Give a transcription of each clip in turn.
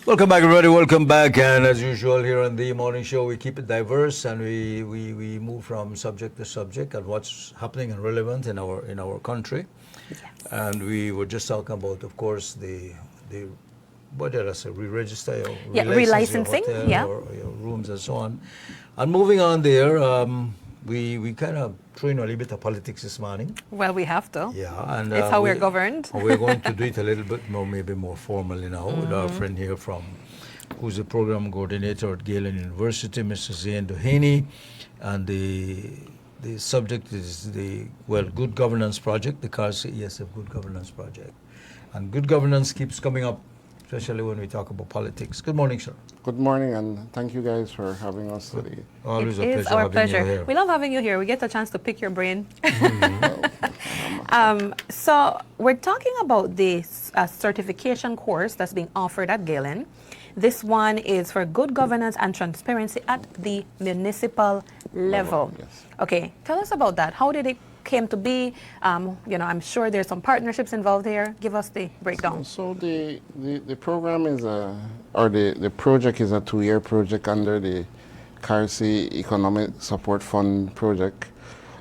Welcome back, everybody. Welcome back. And as usual, here on the morning show, we keep it diverse and we move from subject to subject and what's happening and relevant in our country. Yes. And we were just talking about, of course, the what did I say? Re-register your relicensing, your hotel yeah. or your rooms and so on. And moving on there, we kind of threw in a little bit of politics this morning. Well, we have to. Yeah, and It's how we're governed. We're going to do it a little bit more, maybe more formally now, with our friend here who's the program coordinator at Galen University, Mr. Zain Doheny, and the subject is the Good Governance Project, the CARSI ESF Good Governance Project, and good governance keeps coming up, especially when we talk about politics. Good morning, sir. Good morning, and thank you guys for having us today. Always It a is pleasure our having pleasure. you here. We love having you here. We get a chance to pick your brain. So we're talking about this certification course that's being offered at Galen. This one is for good governance and transparency at the municipal level. Yes. Okay, tell us about that. How did it came to be? I'm sure there's some partnerships involved here. Give us the breakdown. So the program is the project is a 2-year project under the CARSI Economic Support Fund project.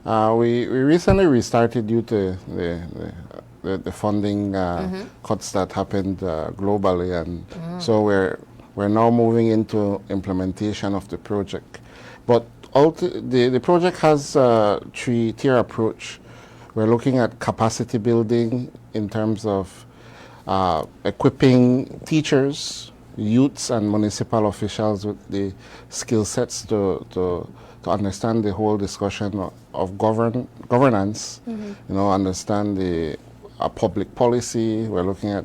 We recently restarted due to the funding cuts that happened globally, and so we're now moving into implementation of the project. But the project has a 3-tier approach. We're looking at capacity building in terms of equipping teachers, youths, and municipal officials with the skill sets to understand the whole discussion of governance. Understand the public policy. We're looking at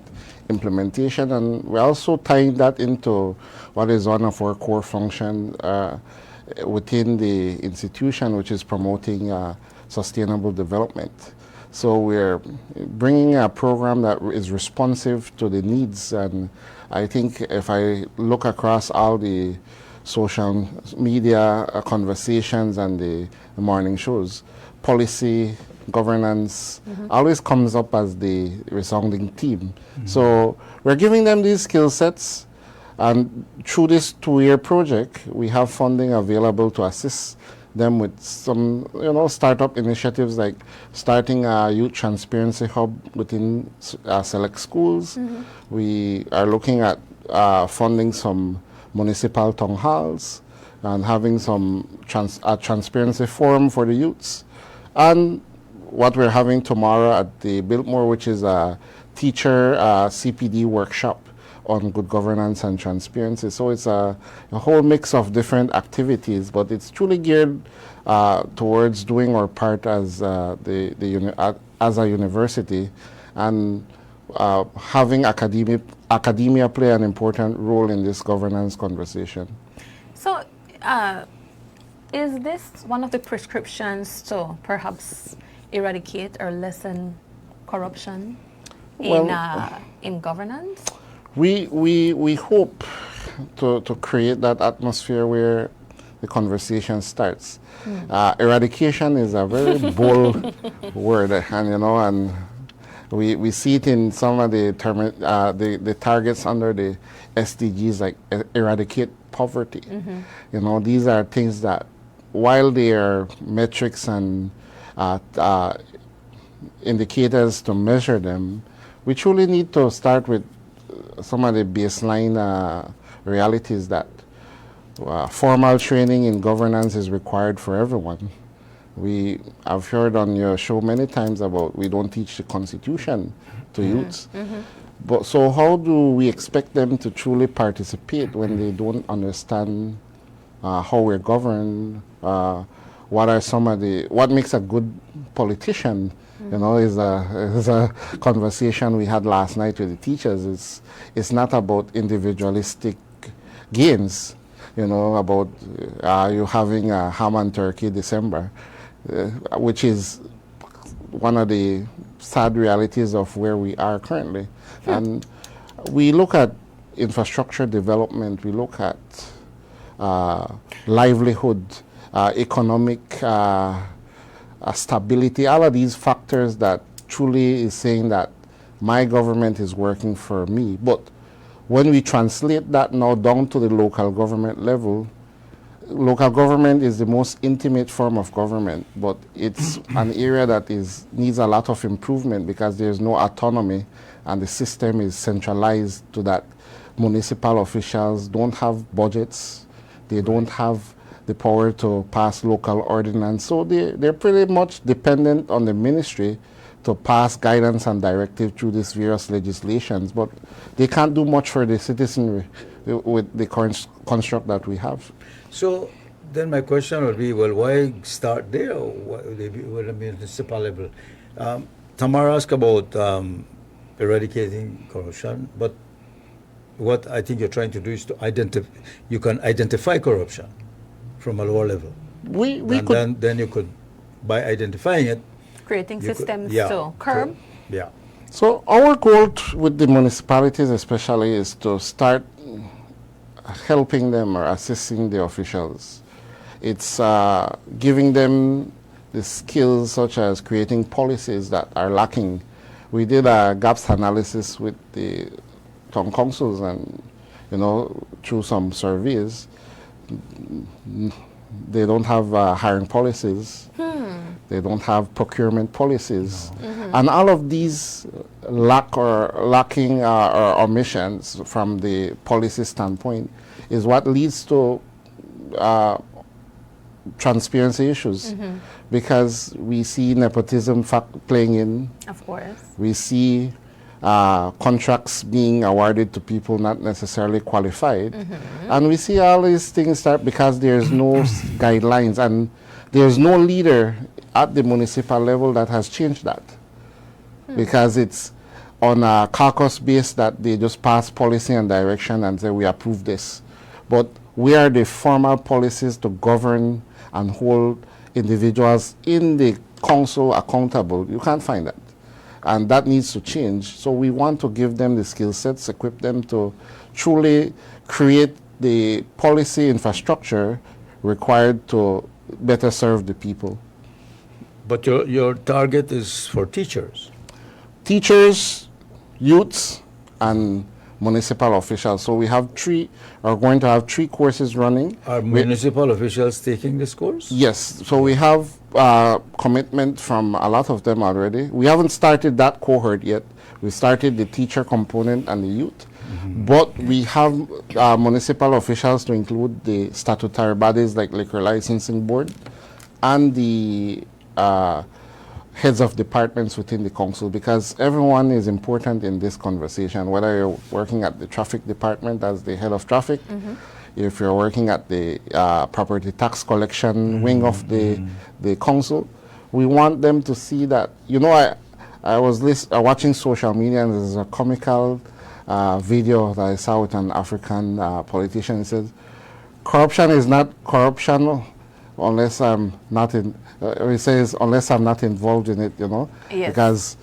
implementation, and we're also tying that into what is one of our core functions within the institution, which is promoting sustainable development. So we're bringing a program that is responsive to the needs, and I think if I look across all the social media conversations and the morning shows, policy, governance always comes up as the resounding theme. So we're giving them these skill sets, and through this 2-year project, we have funding available to assist them with some, startup initiatives like starting a youth transparency hub within select schools. We are looking at funding some municipal town halls and having some transparency forum for the youths. And what we're having tomorrow at the Biltmore, which is a teacher CPD workshop on good governance and transparency. So it's a whole mix of different activities, but it's truly geared towards doing our part as as a university, and having academia play an important role in this governance conversation. So, is this one of the prescriptions to perhaps eradicate or lessen corruption in governance? We hope to create that atmosphere where the conversation starts. Eradication is a very bold word, and we see it in some of the targets under the SDGs, like eradicate poverty. These are things that, while they are metrics and indicators to measure them, we truly need to start with some of the baseline realities that formal training in governance is required for everyone. I've heard on your show many times about we don't teach the Constitution to youths. But so how do we expect them to truly participate when they don't understand how we're governed? What makes a good politician? Is a conversation we had last night with the teachers. It's not about individualistic gains, about you having a ham and turkey December, which is one of the sad realities of where we are currently. And we look at infrastructure development, we look at livelihood, economic stability, all of these factors that truly is saying that my government is working for me. But when we translate that now down to the local government level, local government is the most intimate form of government, but it's an area that needs a lot of improvement because there's no autonomy and the system is centralized to that. Municipal officials don't have budgets, they don't have the power to pass local ordinance, so they're pretty much dependent on the ministry to pass guidance and directive through these various legislations, but they can't do much for the citizenry with the current construct that we have. So then my question would be, well, why start there with the municipal level? Tamara asked about eradicating corruption, but what I think you're trying to do is to identify corruption from a lower level. Then you could, by identifying it, creating systems to curb. Yeah. So our goal with the municipalities especially is to start helping them or assisting the officials. It's giving them the skills such as creating policies that are lacking. We did a gaps analysis with the town councils and, through some surveys, they don't have hiring policies. They don't have procurement policies. And all of these lacking or omissions from the policy standpoint is what leads to transparency issues. Because we see nepotism playing in. Of course. We see contracts being awarded to people not necessarily qualified. And we see all these things start because there's no guidelines and there's no leader at the municipal level that has changed that. Because it's on a caucus base that they just pass policy and direction and say we approve this. But where are the formal policies to govern and hold individuals in the council accountable? You can't find that. And that needs to change. So we want to give them the skill sets, equip them to truly create the policy infrastructure required to better serve the people. But your target is for teachers? Teachers, youths, and municipal officials. So we are going to have 3 courses running. Are municipal officials taking this course? Yes. So we have commitment from a lot of them already. We haven't started that cohort yet. We started the teacher component and the youth. But we have municipal officials to include the statutory bodies like Liquor Licensing Board and the heads of departments within the council, because everyone is important in this conversation, whether you're working at the traffic department as the head of traffic, if you're working at the property tax collection wing of the council. We want them to see that, I was watching social media and there's a comical video that I saw with an African politician. He says, corruption is not corruption unless I'm not he says, unless I'm not involved in it, Yes. Because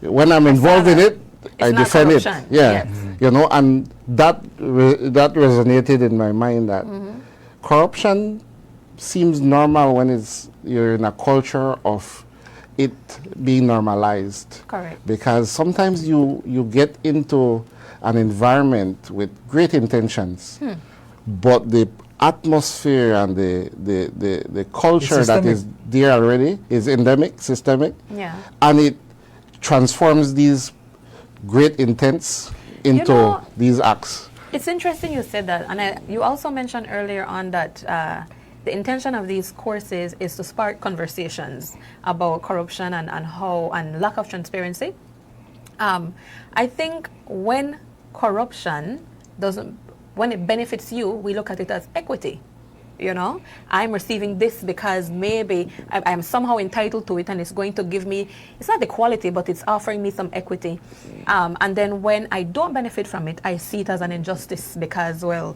when I'm involved in it, I defend it. Yeah. Yes. And that resonated in my mind that corruption seems normal when you're in a culture of it being normalized. Correct. Because sometimes you get into an environment with great intentions, but the atmosphere and the culture that is there already is endemic, systemic, and it transforms these great intents into these acts. It's interesting you said that, and you also mentioned earlier on that the intention of these courses is to spark conversations about corruption and lack of transparency. I think when corruption when it benefits you, we look at it as equity. I'm receiving this because maybe I'm somehow entitled to it and it's going to give me, it's not the quality, but it's offering me some equity. And then when I don't benefit from it, I see it as an injustice because, and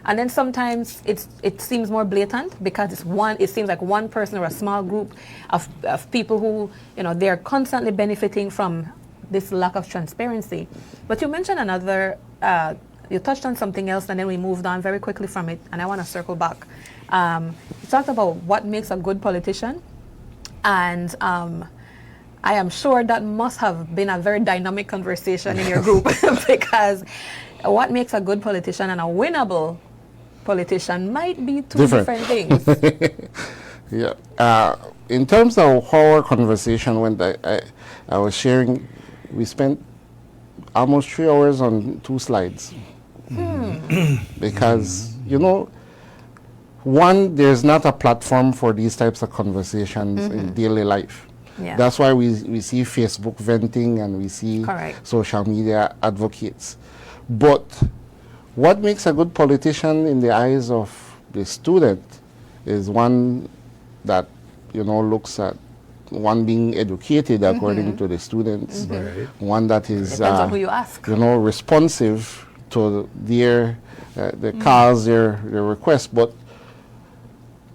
then sometimes it seems more blatant because it seems like one person or a small group of people who, they're constantly benefiting from this lack of transparency. But you mentioned you touched on something else, and then we moved on very quickly from it, and I want to circle back. You talked about what makes a good politician, and I am sure that must have been a very dynamic conversation in your group because what makes a good politician and a winnable politician might be two Different. different things. Yeah. In terms of how our conversation went, I was sharing, we spent almost 3 hours on 2 slides. Because, one, there's not a platform for these types of conversations in daily life. Yeah. That's why we see Facebook venting and we see Correct. social media advocates. But what makes a good politician in the eyes of the student is one that, looks at one being educated according to the students, Right. one that is, Depends on who you ask. responsive to their calls, their requests. But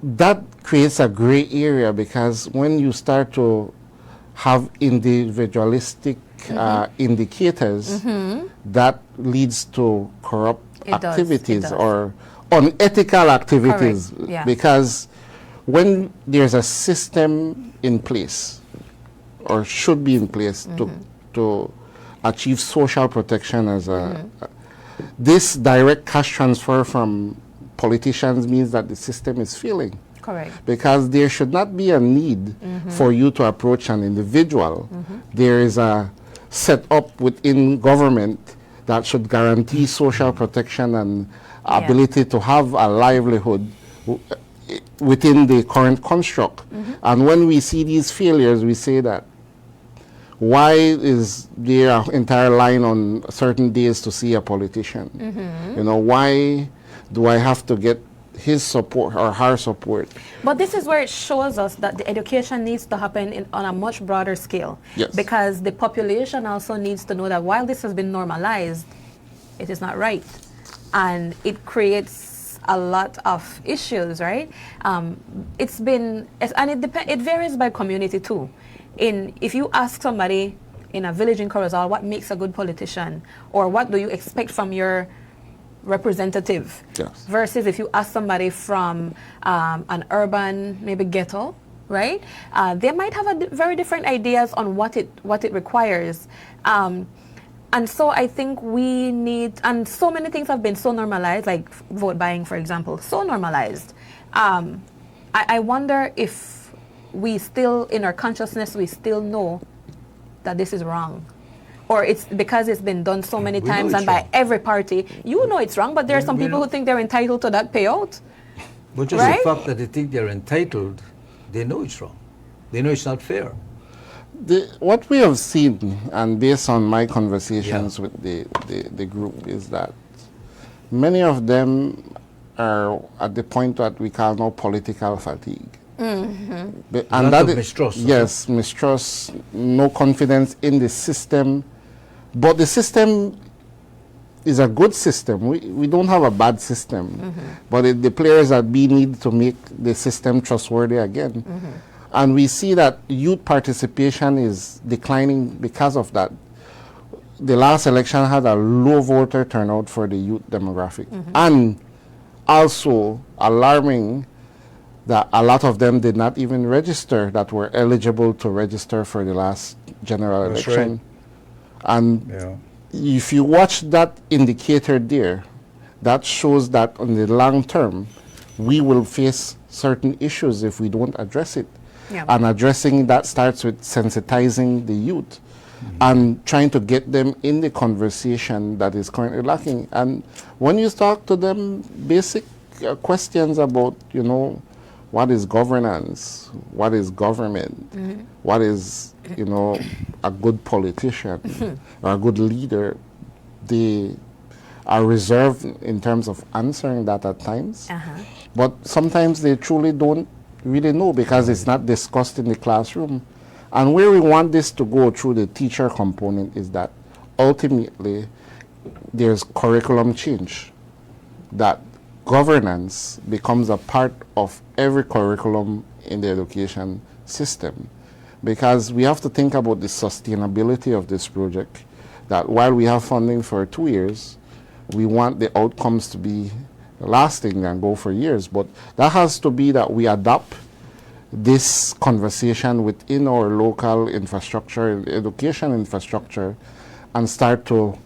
that creates a gray area, because when you start to have individualistic indicators, that leads to corrupt It does, it activities does. or unethical activities. Correct, yeah. Because when there's a system in place, or should be in place, to achieve social protection as this direct cash transfer from politicians means that the system is failing. Correct. Because there should not be a need for you to approach an individual. There is a set up within government that should guarantee social protection and ability to have a livelihood within the current construct. And when we see these failures, we say that, why is there an entire line on certain days to see a politician? Why do I have to get his support or her support? But this is where it shows us that the education needs to happen on a much broader scale. Yes. Because the population also needs to know that while this has been normalized, it is not right. And it creates a lot of issues, right? It varies by community too. If you ask somebody in a village in Corozal what makes a good politician, or what do you expect from your representative, Yes. versus if you ask somebody from an urban, maybe ghetto, right? They might have very different ideas on what it requires. And so I think we need, and so many things have been so normalized, like vote buying, for example, so normalized. I wonder if we still, in our consciousness, we still know that this is wrong. Or it's because it's been done so many We know times it's and by wrong. every party. You know it's wrong, but there are some We people know. who think they're entitled to that payout. But just Right? the fact that they think they're entitled, they know it's wrong. They know it's not fair. What we have seen, and based on my conversations with the group, is that many of them are at the point that we call now political fatigue. And Lot that of mistrust, okay. Yes, mistrust, no confidence in the system. But the system is a good system. We don't have a bad system. But the players that we need to make the system trustworthy again. And we see that youth participation is declining because of that. The last election had a low voter turnout for the youth demographic. And also alarming that a lot of them did not even register that were eligible to register for the last general That's election. right. And Yeah. if you watch that indicator there, that shows that on the long term, we will face certain issues if we don't address it. Yeah. And addressing that starts with sensitizing the youth and trying to get them in the conversation that is currently lacking. And when you talk to them, basic questions about, what is governance, what is government, what is, a good politician or a good leader, they are reserved in terms of answering that at times. But sometimes they truly don't really know because it's not discussed in the classroom. And where we want this to go through the teacher component is that ultimately there's curriculum change, that governance becomes a part of every curriculum in the education system. Because we have to think about the sustainability of this project, that while we have funding for 2 years, we want the outcomes to be lasting and go for years. But that has to be that we adopt this conversation within our local infrastructure, education infrastructure, and start to,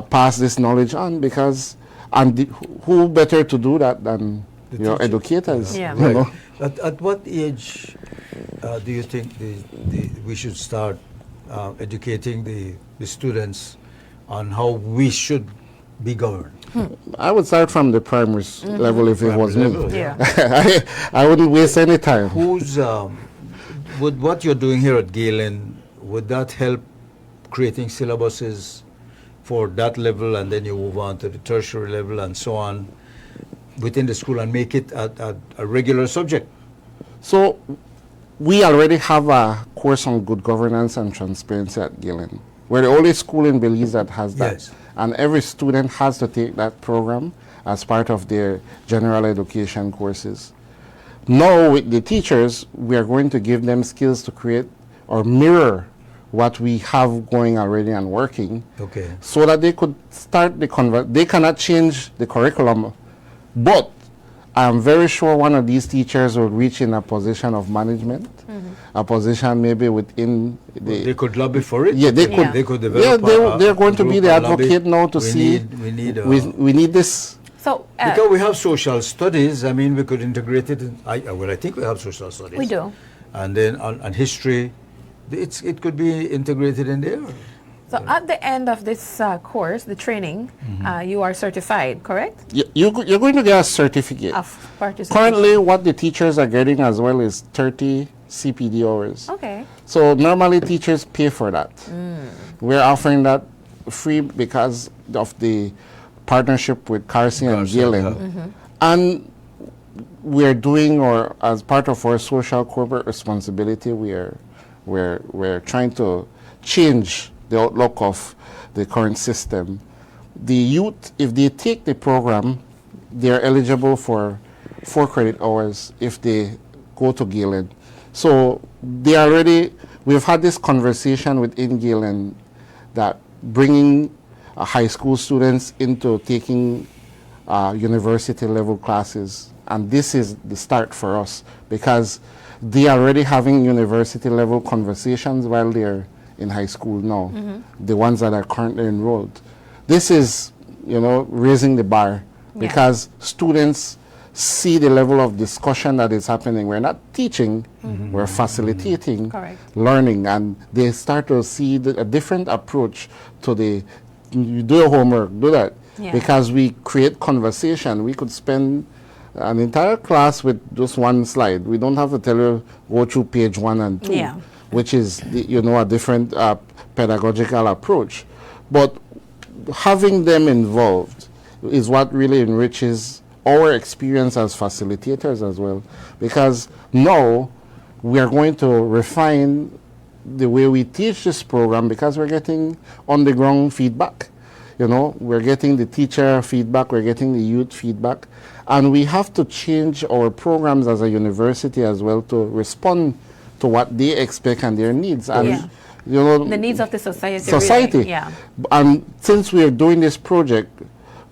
pass this knowledge on, because who better to do that than your educators? Yeah. You know? At what age do you think we should start educating the students on how we should be governed? I would start from the primary level if it was me. Level, Yeah. I wouldn't waste any time. Who's would what you're doing here at Galen, would that help creating syllabuses for that level, and then you move on to the tertiary level and so on within the school and make it a regular subject? So we already have a course on good governance and transparency at Galen. We're the only school in Belize that has that. Yes. And every student has to take that program as part of their general education courses. Now with the teachers, we are going to give them skills to create or mirror what we have going already and working, Okay. so that they could start they cannot change the curriculum, but I'm very sure one of these teachers will reach in a position of management, a position maybe within the... They could lobby for it. Yeah, they Yeah. could. They could Yeah, develop. they're going to be group the and lobby. advocate now to We see. need. We need this. So Because we have social studies, I mean, we could integrate it. I think we have social studies. we do. And then on history, it could be integrated in there. So at the end of this course, the training, you are certified, correct? You're going to get a certificate. Of participation. Currently, what the teachers are getting as well is 30 CPD hours. Okay. So normally teachers pay for that. We're offering that free because of the partnership with CARSI and CARSI, Galen. yeah. And we're doing, or as part of our social corporate responsibility, we're trying to change the outlook of the current system. The youth, if they take the program, they're eligible for 4 credit hours if they go to Galen. So we've had this conversation within Galen that bringing high school students into taking university level classes, and this is the start for us because they are already having university level conversations while they're in high school now, the ones that are currently enrolled. This is, raising the bar because students see the level of discussion that is happening. We're not teaching, we're facilitating Correct. learning, and they start to see a different approach to you do your homework, do that. Yeah. Because we create conversation. We could spend an entire class with just one slide. We don't have to tell you, go through page 1 and 2, Yeah. which is, a different pedagogical approach. But having them involved is what really enriches our experience as facilitators as well. Because now we are going to refine the way we teach this program because we're getting on-the-ground feedback. We're getting the teacher feedback, we're getting the youth feedback, and we have to change our programs as a university as well to respond to what they expect and their needs. And, The needs of the society. Society. Really. Yeah. And since we're doing this project,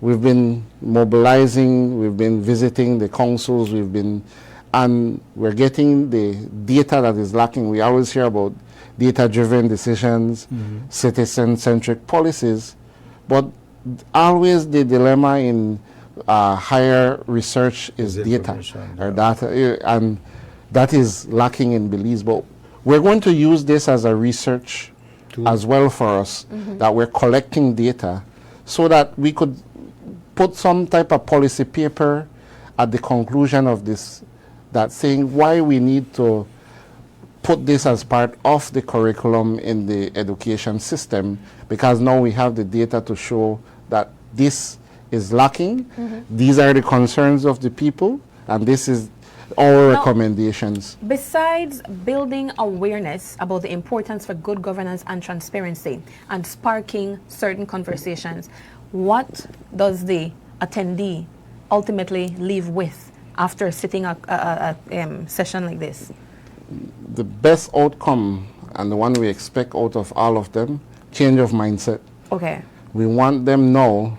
we've been mobilizing, we've been visiting the councils, and we're getting the data that is lacking. We always hear about data-driven decisions, citizen-centric policies, but always the dilemma in higher research is data, information, or data, and that is lacking in Belize. But we're going to use this as a research as well for us, that we're collecting data so that we could put some type of policy paper at the conclusion of this, that saying why we need to put this as part of the curriculum in the education system, because now we have the data to show that this is lacking. These are the concerns of the people, and this is our recommendations. Besides building awareness about the importance for good governance and transparency and sparking certain conversations, what does the attendee ultimately leave with after sitting a session like this? The best outcome, and the one we expect out of all of them, change of mindset. Okay. We want them now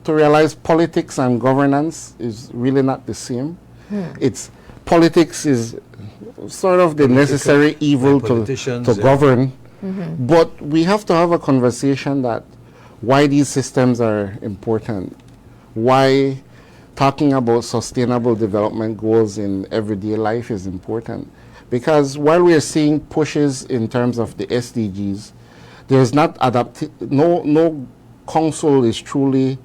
to realize politics and governance is really not the same. Politics is sort of the necessary evil to politicians, govern. But we have to have a conversation that why these systems are important, why talking about sustainable development goals in everyday life is important. Because while we are seeing pushes in terms of the SDGs, there's not no council is truly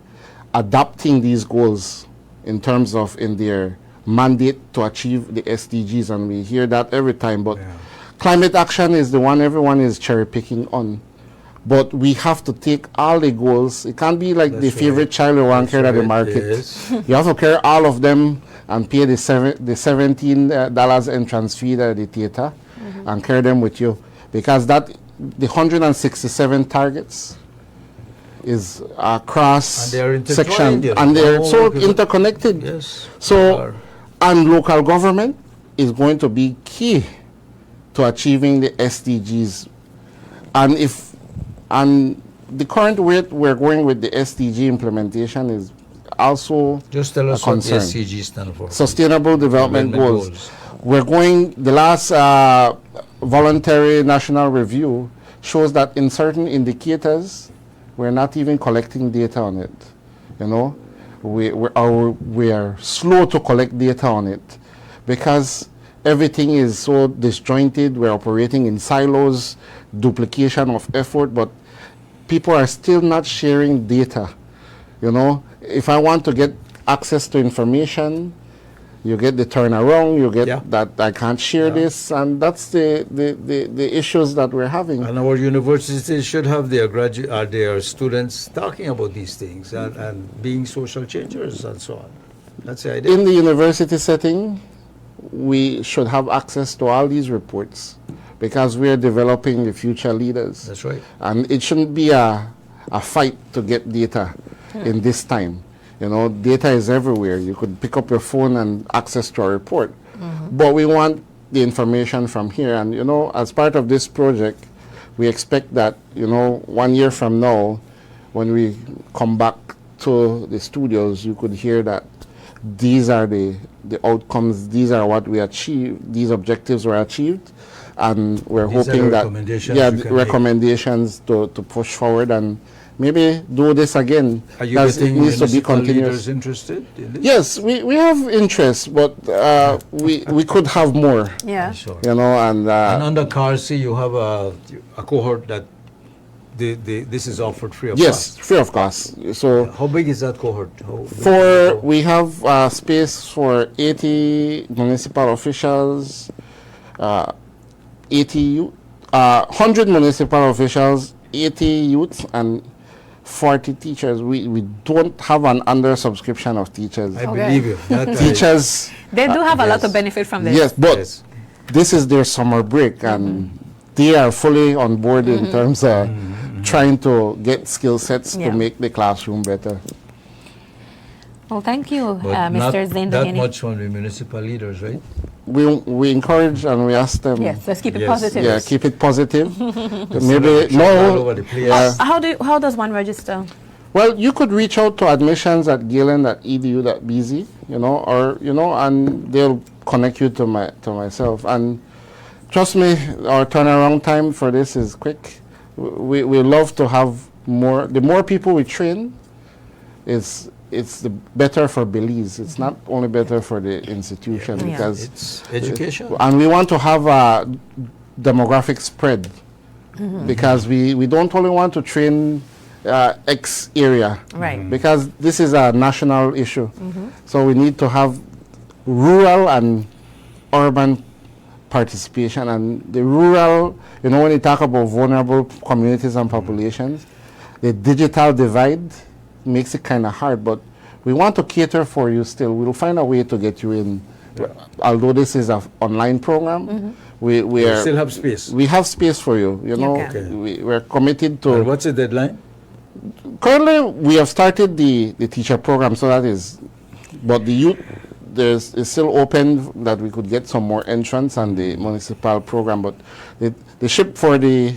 adopting these goals in terms of in their mandate to achieve the SDGs, and we hear that every time. But climate action is the one everyone is cherry picking on. But we have to take all the goals. It can't be like the favorite child you want to carry at the market. Yes. You have to carry all of them and pay the $17 entrance fee at the theater and carry them with you. Because that the 167 targets is across section, and they're so interconnected. Yes. So, and local government is going to be key to achieving the SDGs. And the current rate we're going with the SDG implementation is also just tell us a what concern. SDG stand for. Sustainable Development Goals. We're going, the last voluntary national review shows that in certain indicators, we're not even collecting data on it. You know, we are slow to collect data on it because everything is so disjointed. We're operating in silos, duplication of effort, but people are still not sharing data. You know, if I want to get access to information, you get the turnaround, you get that I can't share this, and that's the issues that we're having. And our universities should have their students talking about these things and being social changers and so on. That's the idea. In the university setting, we should have access to all these reports because we are developing the future leaders. That's right. And it shouldn't be a fight to get data in this time. You know, data is everywhere. You could pick up your phone and access to a report. But we want the information from here. And, you know, as part of this project, we expect that, you know, 1 year from now, when we come back to the studios, you could hear that these are the outcomes, these are what we achieved, these objectives were achieved. And we're hoping that, recommendations to push forward and maybe do this again. Are you getting municipal leaders interested in this? Yes, we have interest, but we could have more. Yeah. Sure. You know, and under CARSI, you have a cohort that this is offered free of cost. Yes, free of cost. So how big is that cohort? We have space for 80 municipal officials, 100 municipal officials, 80 youths, and 40 teachers. We don't have an under subscription of teachers. I believe you. Teachers. They do have a lot of benefit from this. Yes, but this is their summer break, and they are fully on board in terms of trying to get skill sets to make the classroom better. Well, thank you, But Mr. Zain that Doheny. much from the municipal leaders, right? We encourage and we ask them. Yes, let's keep it positive. Yeah, keep it positive. Maybe all over the place. How does one register? Well, you could reach out to admissions@galen.edu.bz, you know, or and they'll connect you to myself. And trust me, our turnaround time for this is quick. We love to have more. The more people we train, it's the better for Belize. It's not only better for the institution because it's education. And we want to have a demographic spread because we don't only want to train X area, right? Because this is a national issue. So we need to have rural and urban participation. And the rural, when you talk about vulnerable communities and populations, the digital divide makes it kind of hard, but we want to cater for you still. We'll find a way to get you in. Although this is an online program, we still have space. We have space for you, We're committed to... And what's the deadline? Currently, we have started the teacher program, so that is... But the youth, it's still open that we could get some more entrants on the municipal program, but the ship for the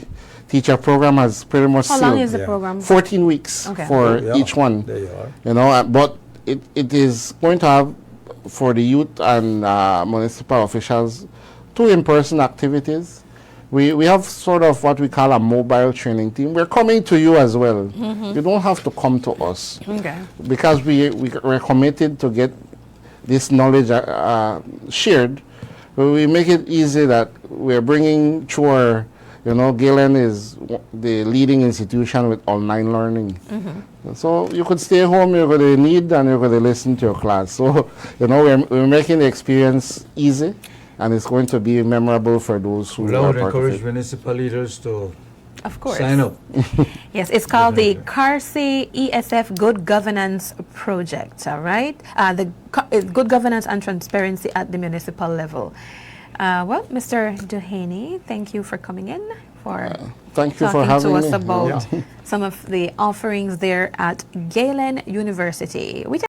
teacher program has pretty much sealed. How long is the program? 14 weeks for each one. There you are. But it is going to have, for the youth and municipal officials, 2 in-person activities, we have sort of what we call a mobile training team. We're coming to you as well. You don't have to come to us. Okay. Because we're committed to get this knowledge shared. We make it easy that we're bringing through our, Galen is the leading institution with online learning. So you could stay home, you're going to need, and you're going to listen to your class. So, we're making the experience easy, and it's going to be memorable for those who I are would part of encourage it. municipal leaders to Of course. sign up. Yes, it's called the CARSI ESF Good Governance Project, all right? Good Governance and Transparency at the municipal level. Well, Mr. Duhaney, thank you for coming in, for Thank you for talking having to us me. about some of the offerings there at Galen University.